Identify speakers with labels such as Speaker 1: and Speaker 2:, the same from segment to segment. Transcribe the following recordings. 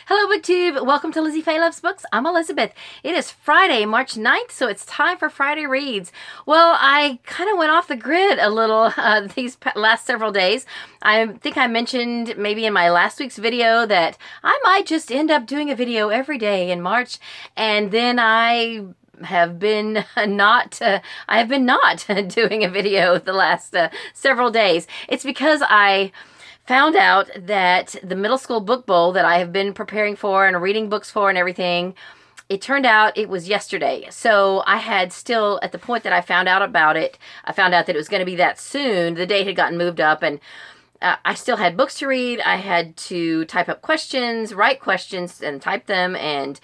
Speaker 1: Hello, BookTube. Welcome to Lizziefayelovesbooks. I'm Elizabeth. It is Friday, March 9th, so it's time for Friday Reads. Well, I kind of went off the grid a little these last several days. I think I mentioned maybe in my last week's video that I might just end up doing a video every day in March, and then I have been not doing a video the last several days. It's because I found out that the middle school book bowl that I have been preparing for and reading books for and everything, it turned out it was yesterday. So I had still, at the point that I found out about it, I found out that it was going to be that soon. The date had gotten moved up, and I still had books to read. I had to type up questions, write questions and type them, and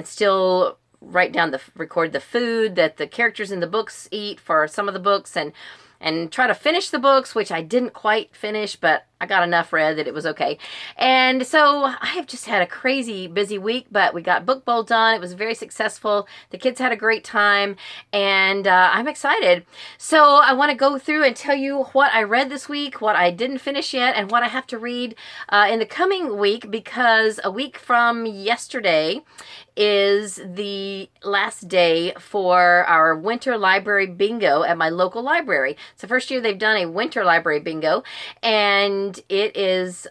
Speaker 1: still write down record the food that the characters in the books eat for some of the books, and try to finish the books, which I didn't quite finish, but I got enough read that it was okay. And so I have just had a crazy busy week, but we got Book Bowl done. It was very successful. The kids had a great time, and I'm excited. So I want to go through and tell you what I read this week, what I didn't finish yet, and what I have to read in the coming week, because a week from yesterday is the last day for our winter library bingo at my local library. It's the first year they've done a winter library bingo, and it is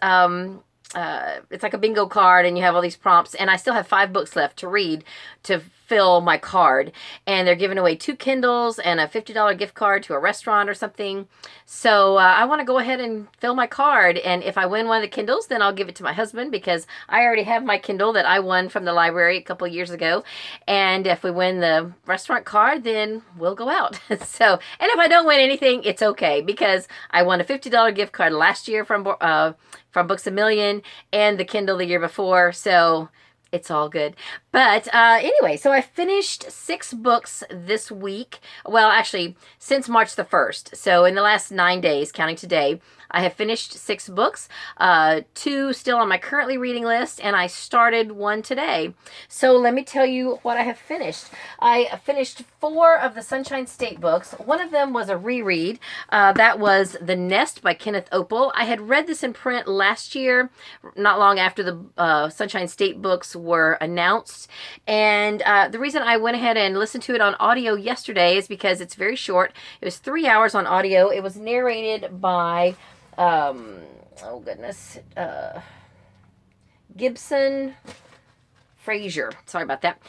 Speaker 1: it's like a bingo card, and you have all these prompts, and I still have 5 books left to read to fill my card, and they're giving away 2 Kindles and a $50 gift card to a restaurant or something. So I want to go ahead and fill my card, and if I win one of the Kindles, then I'll give it to my husband, because I already have my Kindle that I won from the library a couple of years ago. And if we win the restaurant card, then we'll go out. So, and if I don't win anything, it's okay, because I won a $50 gift card last year from Books A Million, and the Kindle the year before, so it's all good. But anyway, so I finished 6 books this week. Well, actually, since March the 1st. So in the last 9 days, counting today, I have finished 6 books, 2 still on my currently reading list, and I started 1 today. So let me tell you what I have finished. I finished 4 of the Sunshine State books. One of them was a reread. That was The Nest by Kenneth Opel. I had read this in print last year, not long after the Sunshine State books were announced. And the reason I went ahead and listened to it on audio yesterday is because it's very short. It was 3 hours on audio. It was narrated by oh goodness, Gibson Fraser. Sorry about that.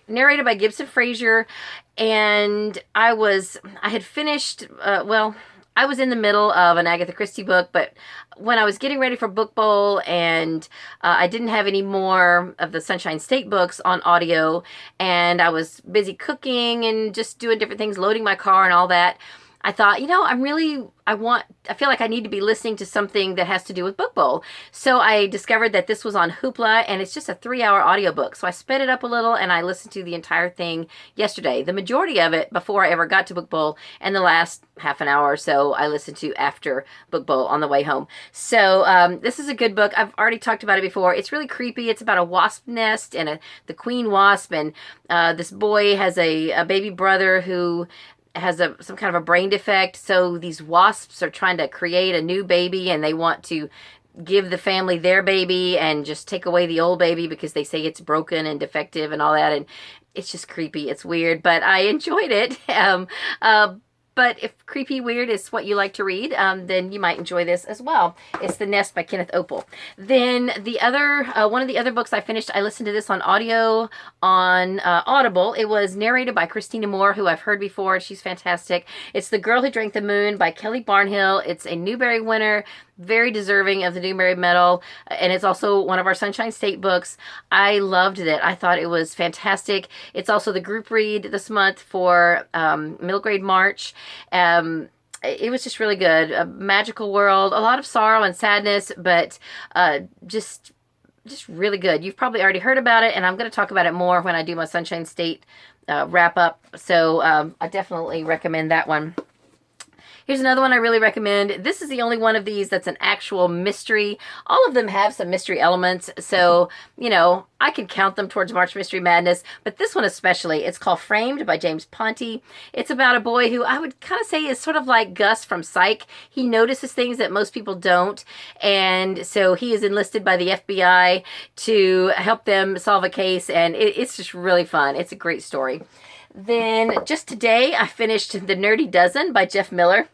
Speaker 1: Narrated by Gibson Fraser, and I had finished, I was in the middle of an Agatha Christie book, but when I was getting ready for Book Bowl, and I didn't have any more of the Sunshine State books on audio, and I was busy cooking and just doing different things, loading my car and all that, I thought, I feel like I need to be listening to something that has to do with Book Bowl. So I discovered that this was on Hoopla, and it's just a 3-hour audiobook. So I sped it up a little, and I listened to the entire thing yesterday. The majority of it before I ever got to Book Bowl, and the last half an hour or so I listened to after Book Bowl on the way home. So this is a good book. I've already talked about it before. It's really creepy. It's about a wasp nest and the queen wasp, and this boy has a baby brother who has some kind of a brain defect. So these wasps are trying to create a new baby, and they want to give the family their baby and just take away the old baby because they say it's broken and defective and all that. And it's just creepy. It's weird, but I enjoyed it. But if creepy weird is what you like to read, then you might enjoy this as well. It's The Nest by Kenneth Opel. Then the other, one of the other books I finished, I listened to this on audio on Audible. It was narrated by Christina Moore, who I've heard before. She's fantastic. It's The Girl Who Drank the Moon by Kelly Barnhill. It's a Newbery winner, very deserving of the Newbery Medal, and it's also one of our Sunshine State books. I loved it. I thought it was fantastic. It's also the group read this month for middle grade March. It was just really good. A magical world, a lot of sorrow and sadness, but just really good. You've probably already heard about it, and I'm going to talk about it more when I do my Sunshine State wrap up. So I definitely recommend that one. Here's another one I really recommend. This is the only one of these that's an actual mystery. All of them have some mystery elements, so, you know, I can count them towards March Mystery Madness, but this one especially. It's called Framed by James Ponti. It's about a boy who I would kind of say is sort of like Gus from Psych. He notices things that most people don't, and so he is enlisted by the FBI to help them solve a case, and it's just really fun. It's a great story. Then just today, I finished The Nerdy Dozen by Jeff Miller.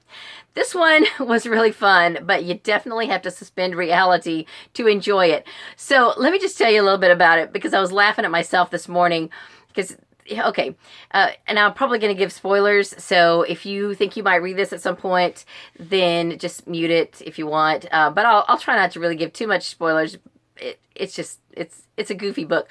Speaker 1: This one was really fun, but you definitely have to suspend reality to enjoy it. So let me just tell you a little bit about it, because I was laughing at myself this morning. Because, okay, and I'm probably going to give spoilers, so if you think you might read this at some point, then just mute it if you want. But I'll try not to really give too much spoilers. It's a goofy book.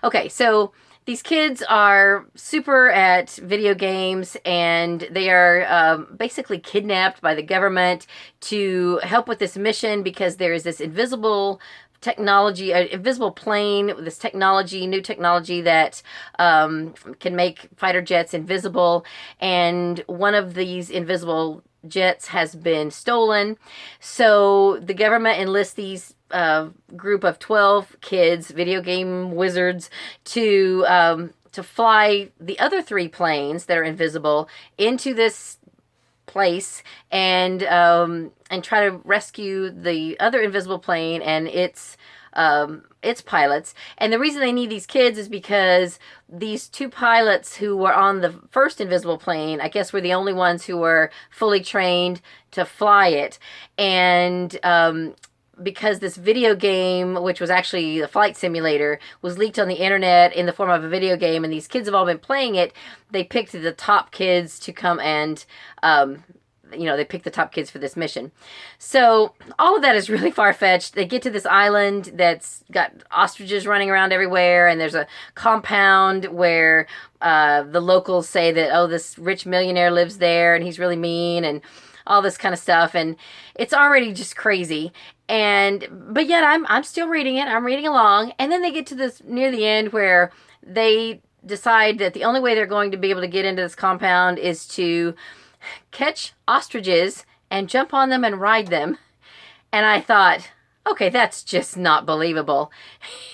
Speaker 1: Okay, so these kids are super at video games, and they are basically kidnapped by the government to help with this mission, because there is this invisible technology, invisible plane, this technology, new technology that can make fighter jets invisible, and one of these invisible jets has been stolen. So the government enlists these group of 12 kids, video game wizards, to fly the other 3 planes that are invisible into this place and try to rescue the other invisible plane and its pilots. And the reason they need these kids is because these 2 pilots who were on the first invisible plane, I guess, were the only ones who were fully trained to fly it. And because this video game, which was actually a flight simulator, was leaked on the internet in the form of a video game, and these kids have all been playing it, they picked the top kids to come and, they picked the top kids for this mission. So all of that is really far-fetched. They get to this island that's got ostriches running around everywhere, and there's a compound where the locals say that, oh, this rich millionaire lives there, and he's really mean, and all this kind of stuff, and it's already just crazy. But yet I'm still reading it. I'm reading along, and then they get to this near the end where they decide that the only way they're going to be able to get into this compound is to catch ostriches and jump on them and ride them. And I thought, okay, that's just not believable.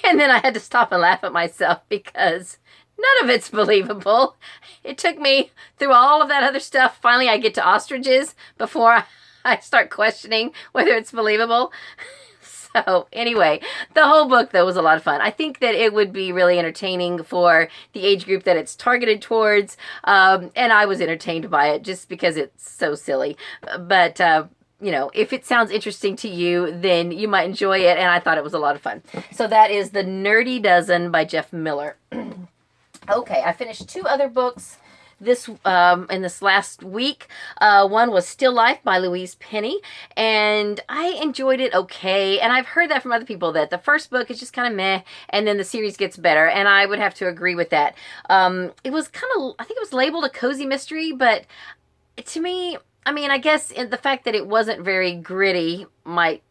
Speaker 1: And then I had to stop and laugh at myself, because none of it's believable. It took me through all of that other stuff. Finally, I get to ostriches before I start questioning whether it's believable. So anyway, the whole book, though, was a lot of fun. I think that it would be really entertaining for the age group that it's targeted towards. And I was entertained by it just because it's so silly. But, if it sounds interesting to you, then you might enjoy it. And I thought it was a lot of fun. So that is The Nerdy Dozen by Jeff Miller. Okay, I finished 2 other books in this last week. One was Still Life by Louise Penny, and I enjoyed it okay. And I've heard that from other people, that the first book is just kind of meh, and then the series gets better. And I would have to agree with that. It was kind of, I think it was labeled a cozy mystery, but to me, I mean, I guess the fact that it wasn't very gritty might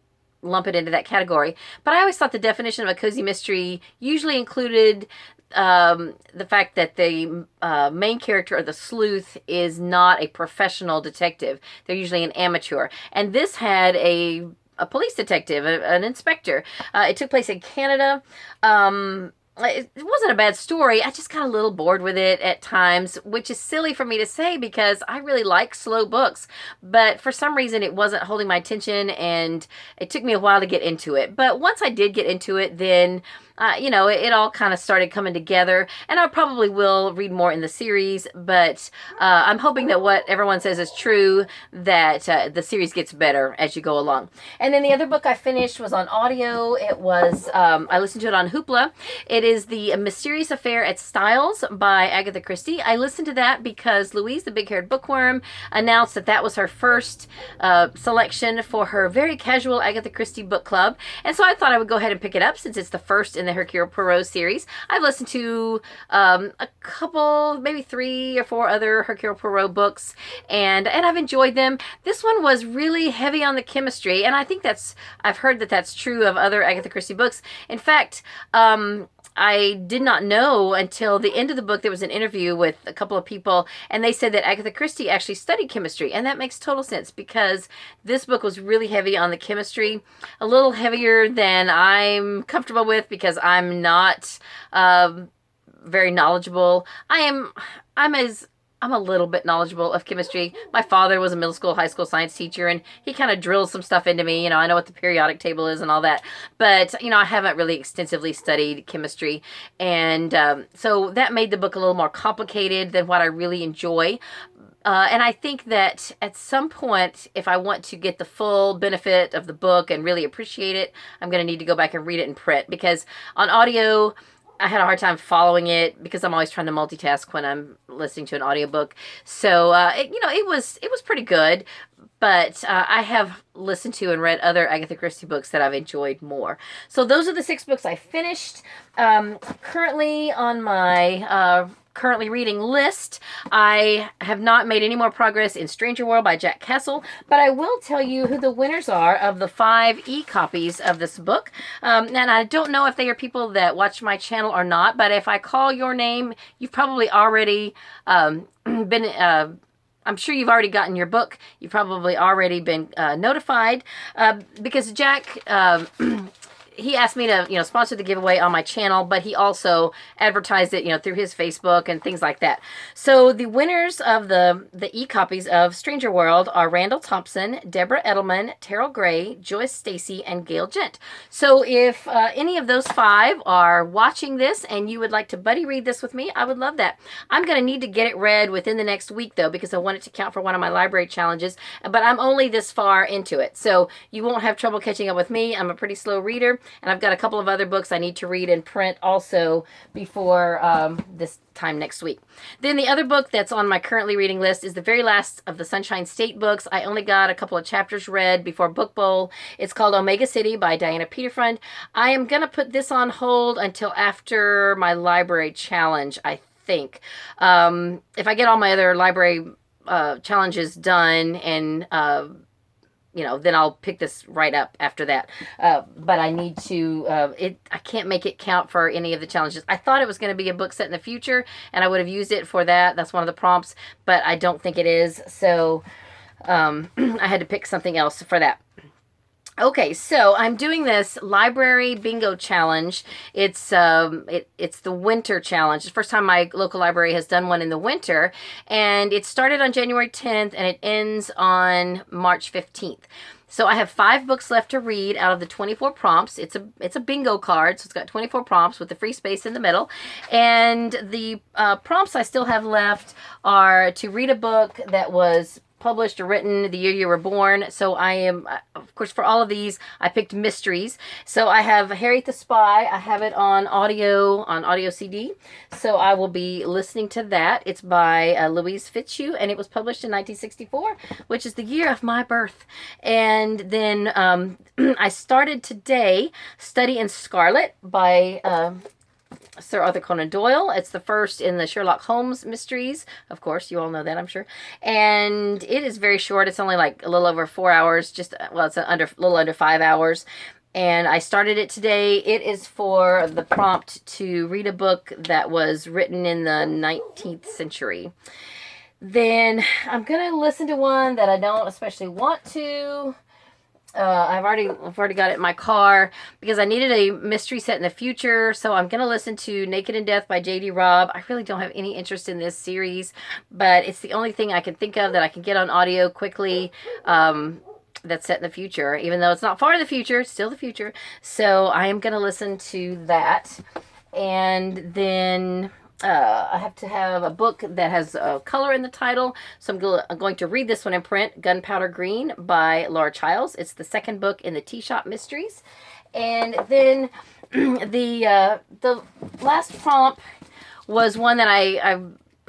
Speaker 1: lump it into that category. But I always thought the definition of a cozy mystery usually included the fact that the main character, or the sleuth, is not a professional detective. They're usually an amateur. And this had a police detective, an inspector. It took place in Canada. It wasn't a bad story. I just got a little bored with it at times, which is silly for me to say because I really like slow books. But for some reason, it wasn't holding my attention, and it took me a while to get into it. But once I did get into it, then it all kind of started coming together, and I probably will read more in the series, but I'm hoping that what everyone says is true, that the series gets better as you go along. And then the other book I finished was on audio. It was, I listened to it on Hoopla. It is The Mysterious Affair at Styles by Agatha Christie. I listened to that because Louise, the big-haired bookworm, announced that that was her first selection for her very casual Agatha Christie book club, and so I thought I would go ahead and pick it up since it's the first in in the Hercule Poirot series. I've listened to a couple, maybe 3 or 4 other Hercule Poirot books, and I've enjoyed them. This one was really heavy on the chemistry, and I think I've heard that that's true of other Agatha Christie books. In fact, I did not know until the end of the book. There was an interview with a couple of people, and they said that Agatha Christie actually studied chemistry, and that makes total sense because this book was really heavy on the chemistry, a little heavier than I'm comfortable with because I'm not very knowledgeable. I'm a little bit knowledgeable of chemistry. My father was a middle school, high school science teacher, and he kind of drills some stuff into me. I know what the periodic table is and all that. But, I haven't really extensively studied chemistry. And so that made the book a little more complicated than what I really enjoy. And I think that at some point, if I want to get the full benefit of the book and really appreciate it, I'm going to need to go back and read it in print. Because on audio, I had a hard time following it because I'm always trying to multitask when I'm listening to an audiobook. So, it was pretty good, but I have listened to and read other Agatha Christie books that I've enjoyed more. So those are the 6 books I finished. Currently on my currently reading list, I have not made any more progress in Stranger World by Jack Castle, but I will tell you who the winners are of the 5 e-copies of this book. And I don't know if they are people that watch my channel or not, but if I call your name, you've probably already been... I'm sure you've already gotten your book. You've probably already been notified because Jack... he asked me to, sponsor the giveaway on my channel, but he also advertised it, through his Facebook and things like that. So the winners of the e-copies of Stranger World are Randal Thompson, Deborah Edelmann, Terrell Gray, Joyce Stacy, and Gail Jent. So if any of those 5 are watching this and you would like to buddy read this with me, I would love that. I'm going to need to get it read within the next week, though, because I want it to count for one of my library challenges, but I'm only this far into it. So you won't have trouble catching up with me. I'm a pretty slow reader. And I've got a couple of other books I need to read in print also before this time next week. Then the other book that's on my currently reading list is the very last of the Sunshine State books. I only got a couple of chapters read before Book Bowl. It's called Omega City by Diana Peterfront. I am going to put this on hold until after my library challenge, I think. If I get all my other library challenges done and... then I'll pick this right up after that. But I need to, I can't make it count for any of the challenges. I thought it was going to be a book set in the future, and I would have used it for that. That's one of the prompts, but I don't think it is. So I had to pick something else for that. Okay, so I'm doing this library bingo challenge. It's the winter challenge. It's the first time my local library has done one in the winter, and it started on January 10th and it ends on March 15th. So I have 5 books left to read out of the 24 prompts. It's a bingo card, so it's got 24 prompts with the free space in the middle. And the prompts I still have left are to read a book that was published or written the year you were born. So I am, of course, for all of these, I picked mysteries. So I have Harriet the Spy. I have it on audio CD. So I will be listening to that. It's by Louise Fitzhugh, and it was published in 1964, which is the year of my birth. And then I started today Study in Scarlet by Sir Arthur Conan Doyle. It's the first in the Sherlock Holmes mysteries. Of course, you all know that, I'm sure. And it is very short. It's only like a little over 4 hours. It's a little under 5 hours. And I started it today. It is for the prompt to read a book that was written in the 19th century. Then I'm going to listen to one that I don't especially want to. I've already got it in my car because I needed a mystery set in the future. So I'm going to listen to Naked in Death by J.D. Robb. I really don't have any interest in this series, but it's the only thing I can think of that I can get on audio quickly that's set in the future. Even though it's not far in the future, it's still the future. So I am going to listen to that. And then... I have to have a book that has color in the title, so I'm going to read this one in print, Gunpowder Green by Laura Childs. It's the second book in the Tea Shop Mysteries. And then the last prompt was one that I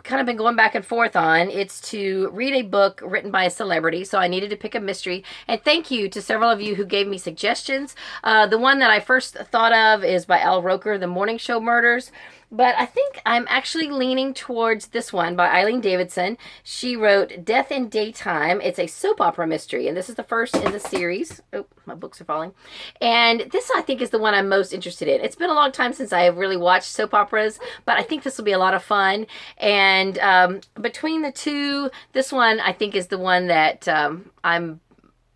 Speaker 1: kind of been going back and forth on. It's to read a book written by a celebrity, so I needed to pick a mystery. And thank you to several of you who gave me suggestions. The one that I first thought of is by Al Roker, The Morning Show Murders. But I think I'm actually leaning towards this one by Eileen Davidson. She wrote Death in Daytime. It's a soap opera mystery, and this is the first in the series. Oh, my books are falling. And this, I think, is the one I'm most interested in. It's been a long time since I have really watched soap operas, but I think this will be a lot of fun. And between the two, this one, I think, is the one that I'm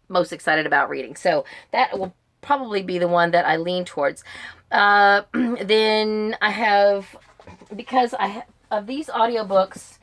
Speaker 1: most excited about reading. So that will probably be the one that I lean towards. Then I have, because of these audiobooks,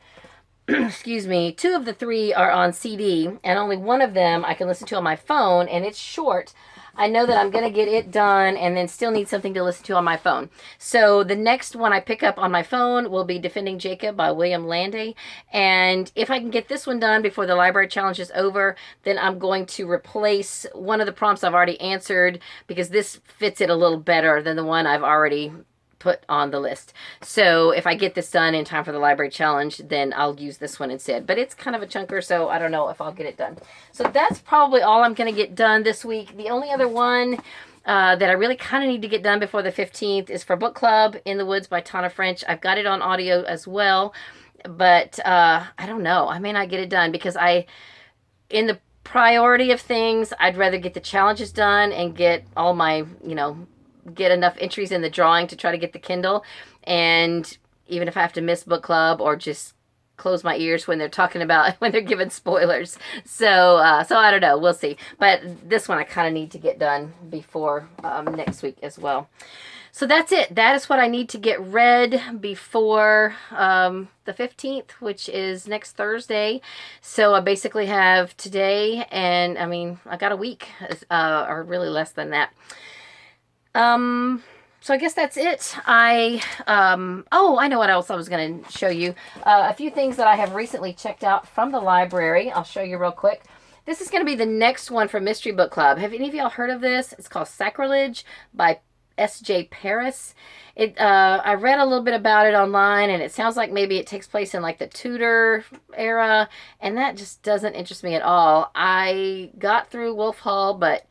Speaker 1: excuse me, 2 of the 3 are on CD, and only one of them I can listen to on my phone, and it's short. I know that I'm going to get it done and then still need something to listen to on my phone. So the next one I pick up on my phone will be Defending Jacob by William Landay. And if I can get this one done before the library challenge is over, then I'm going to replace one of the prompts I've already answered, because this fits it a little better than the one I've already put on the list. So if I get this done in time for the library challenge, then I'll use this one instead. But it's kind of a chunker, so I don't know if I'll get it done. So that's probably all I'm going to get done this week. The only other one that I really kind of need to get done before the 15th is for book club, In the Woods by Tana French. I've got it on audio as well, but I don't know. I may not get it done because in the priority of things, I'd rather get the challenges done and get all my, get enough entries in the drawing to try to get the Kindle. And even if I have to miss book club or just close my ears when they're talking about, when they're giving spoilers. So I don't know. We'll see. But this one I kind of need to get done before next week as well. So that's it. That is what I need to get read before the 15th, which is next Thursday. So I basically have today and, I got a week, or really less than that. So I guess that's it. I know what else I was going to show you. A few things that I have recently checked out from the library. I'll show you real quick. This is going to be the next one for Mystery Book Club. Have any of y'all heard of this? It's called Sacrilege by S.J. Paris. I read a little bit about it online, and it sounds like maybe it takes place in like the Tudor era, and that just doesn't interest me at all. I got through Wolf Hall, but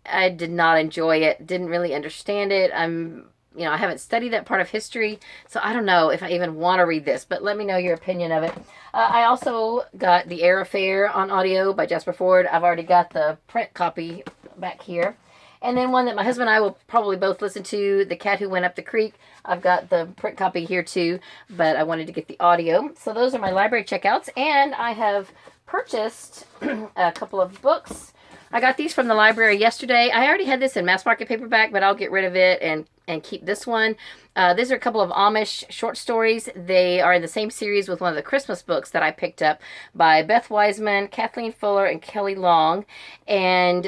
Speaker 1: I did not enjoy it. Didn't really understand it. I haven't studied that part of history, so I don't know if I even want to read this, but let me know your opinion of it. I also got The Air Affair on audio by Jasper Fforde. I've already got the print copy back here. And then one that my husband and I will probably both listen to, The Cat Who Went Up the Creek. I've got the print copy here too, but I wanted to get the audio. So those are my library checkouts, and I have purchased a couple of books. I got these from the library yesterday. I already had this in mass market paperback, but I'll get rid of it and keep this one. These are a couple of Amish short stories. They are in the same series with one of the Christmas books that I picked up by Beth Wiseman, Kathleen Fuller, and Kelly Long. And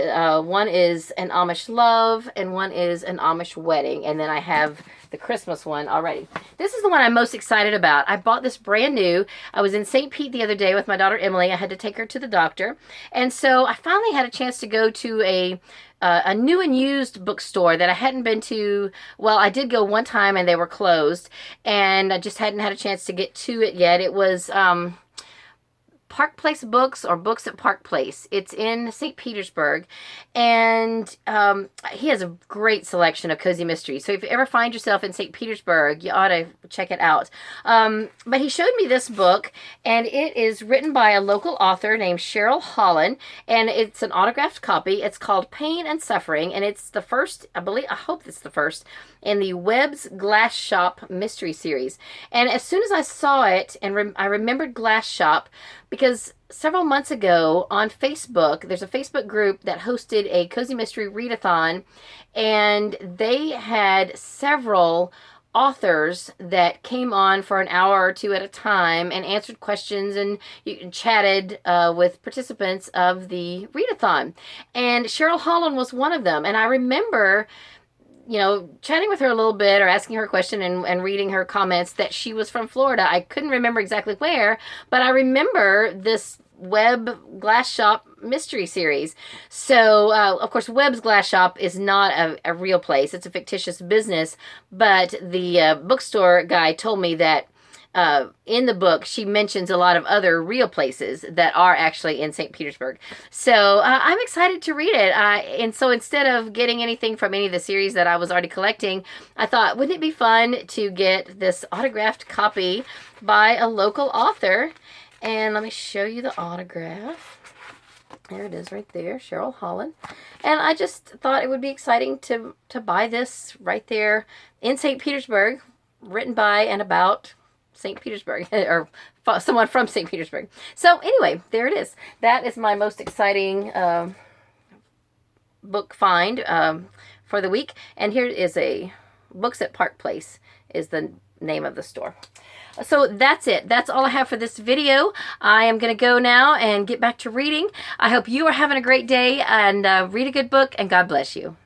Speaker 1: one is An Amish Love, and one is An Amish Wedding. And then I have the Christmas one already. This is the one I'm most excited about. I bought this brand new. I was in St. Pete the other day with my daughter Emily. I had to take her to the doctor. And so I finally had a chance to go to a new and used bookstore that I hadn't been to. Well, I did go one time and they were closed, and I just hadn't had a chance to get to it yet. It was Park Place Books, or Books at Park Place. It's in St. Petersburg, and he has a great selection of cozy mysteries. So if you ever find yourself in St. Petersburg, you ought to check it out. But he showed me this book, and it is written by a local author named Cheryl Holland, and it's an autographed copy. It's called Pain and Suffering, and it's the first, I hope it's the first, in the Webb's Glass Shop mystery series. And as soon as I saw it, and I remembered Glass Shop, because several months ago on Facebook, there's a Facebook group that hosted a Cozy Mystery Readathon, and they had several authors that came on for an hour or two at a time and answered questions and chatted with participants of the readathon. And Cheryl Holland was one of them. And I remember chatting with her a little bit, or asking her a question and reading her comments, that she was from Florida. I couldn't remember exactly where, but I remember this Webb Glass Shop mystery series. So, of course, Webb's Glass Shop is not a real place. It's a fictitious business, but the bookstore guy told me that in the book, she mentions a lot of other real places that are actually in St. Petersburg. So I'm excited to read it. And so instead of getting anything from any of the series that I was already collecting, I thought, wouldn't it be fun to get this autographed copy by a local author? And let me show you the autograph. There it is right there, Cheryl Holland. And I just thought it would be exciting to buy this right there in St. Petersburg, written by and about St. Petersburg, or someone from St. Petersburg. So anyway, there it is. That is my most exciting book find for the week. And here is a Books at Park Place is the name of the store. So that's it. That's all I have for this video. I am going to go now and get back to reading. I hope you are having a great day, and read a good book, and God bless you.